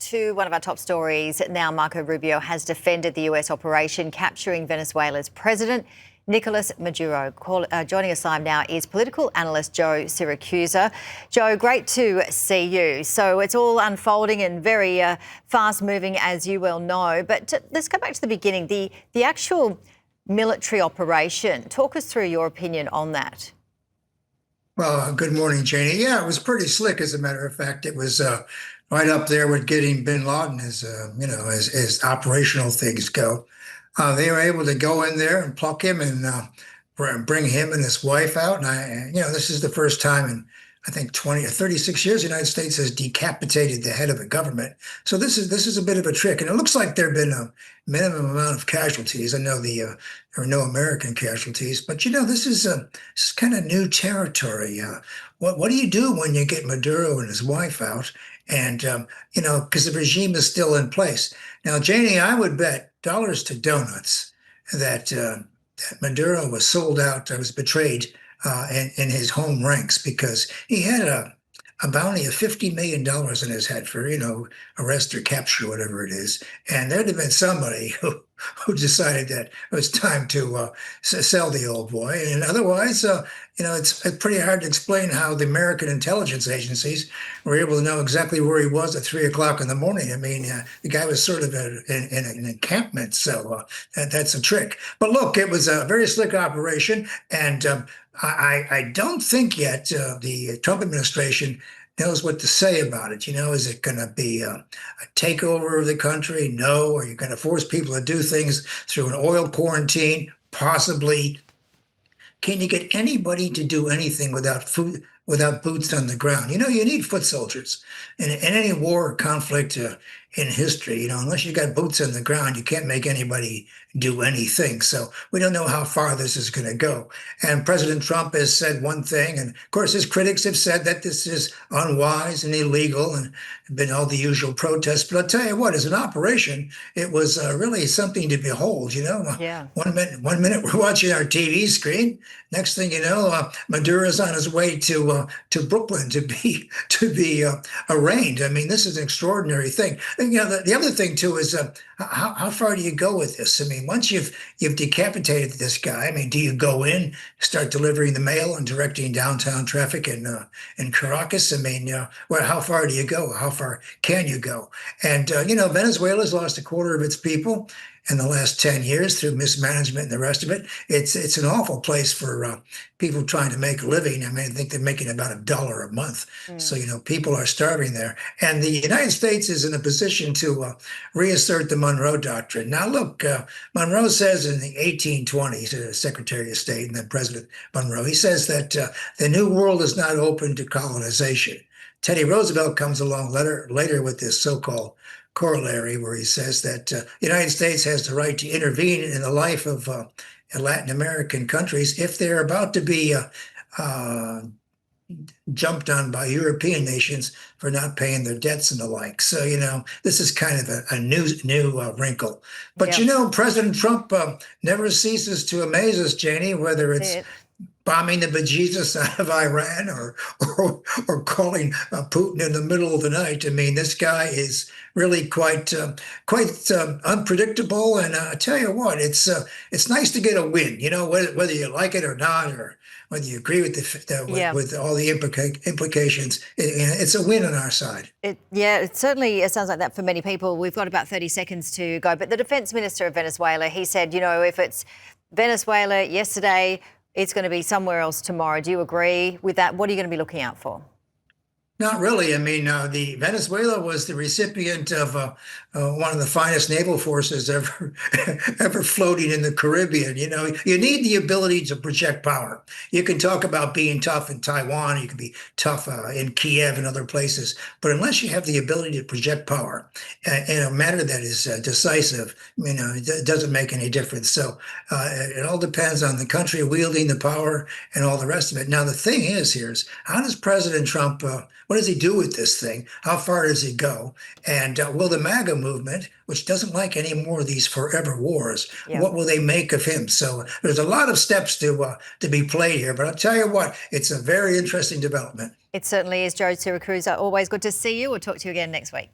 to one of our top stories now. Marco Rubio has defended the US operation capturing Venezuela's president, Nicolas Maduro. Joining us live now is political analyst Joe Siracusa. Joe, great to see you. So it's all unfolding and very fast moving, as you well know. But let's go back to the beginning. The actual military operation. Talk us through your opinion on that. Well, good morning, Janie. Yeah, it was pretty slick, as a matter of fact. It was right up there with getting bin Laden as operational things go. They were able to go in there and pluck him and bring him and his wife out. And this is the first time in, I think, 20 or 36 years, the United States has decapitated the head of a government. So this is a bit of a trick, and it looks like there have been a minimum amount of casualties. I know there are no American casualties, but this is kind of new territory. What do you do when you get Maduro and his wife out, and because the regime is still in place? Now, Janie, I would bet dollars to donuts that Maduro was sold out, was betrayed in his home ranks, because he had a bounty of $50 million in his head for, arrest or capture, whatever it is. And there'd have been somebody who decided that it was time to sell the old boy. And otherwise, it's pretty hard to explain how the American intelligence agencies were able to know exactly where he was at 3 o'clock in the morning. I mean, the guy was sort of in an encampment, so that's a trick. But look, it was a very slick operation, and I don't think yet the Trump administration knows what to say about it. Is it going to be a takeover of the country? No. Are you going to force people to do things through an oil quarantine? Possibly. Can you get anybody to do anything without food, without boots on the ground? You need foot soldiers in any war or conflict in history. Unless you got boots on the ground, you can't make anybody do anything. So we don't know how far this is going to go. And President Trump has said one thing, and of course his critics have said that this is unwise and illegal, and been all the usual protests. But I'll tell you what, as an operation, it was really something to behold. Yeah. One minute we're watching our TV screen. Next thing you know, Maduro's on his way to Brooklyn to be arraigned. I mean, this is an extraordinary thing. And, the other thing too is how far do you go with this? I mean, once you've decapitated this guy, I mean, do you go in, start delivering the mail and directing downtown traffic in Caracas? I mean, how far do you go? How far can you go? And Venezuela's lost a quarter of its people in the last 10 years through mismanagement and the rest of it. It's an awful place for people trying to make a living. I mean, I think they're making about $1 a month. So, people are starving there. And the United States is in a position to reassert the Monroe Doctrine. Now, look, Monroe says in the 1820s, Secretary of State and then President Monroe, he says that the New World is not open to colonization. Teddy Roosevelt comes along later with this so-called corollary, where he says that the United States has the right to intervene in the life of Latin American countries if they're about to be jumped on by European nations for not paying their debts and the like. So, this is kind of a new wrinkle. But, President Trump never ceases to amaze us, Janie, whether it's bombing the bejesus out of Iran or calling Putin in the middle of the night. I mean, this guy is really quite unpredictable. And I tell you what, it's nice to get a win. Whether you like it or not, or whether you agree with with all the implications, it's a win on our side. It certainly sounds like that for many people. We've got about 30 seconds to go. But the defense minister of Venezuela, he said, if it's Venezuela yesterday, it's going to be somewhere else tomorrow. Do you agree with that? What are you going to be looking out for? Not really. I mean, the Venezuela was the recipient of one of the finest naval forces ever floating in the Caribbean. You need the ability to project power. You can talk about being tough in Taiwan. You can be tough in Kiev and other places. But unless you have the ability to project power in a manner that is decisive, it doesn't make any difference. So it all depends on the country wielding the power and all the rest of it. Now, the thing is, how does President Trump what does he do with this thing? How far does he go? And will the MAGA movement, which doesn't like any more of these forever wars, what will they make of him? So there's a lot of steps to be played here. But I'll tell you what, it's a very interesting development. It certainly is. Joe Siracusa, always good to see you. We'll talk to you again next week.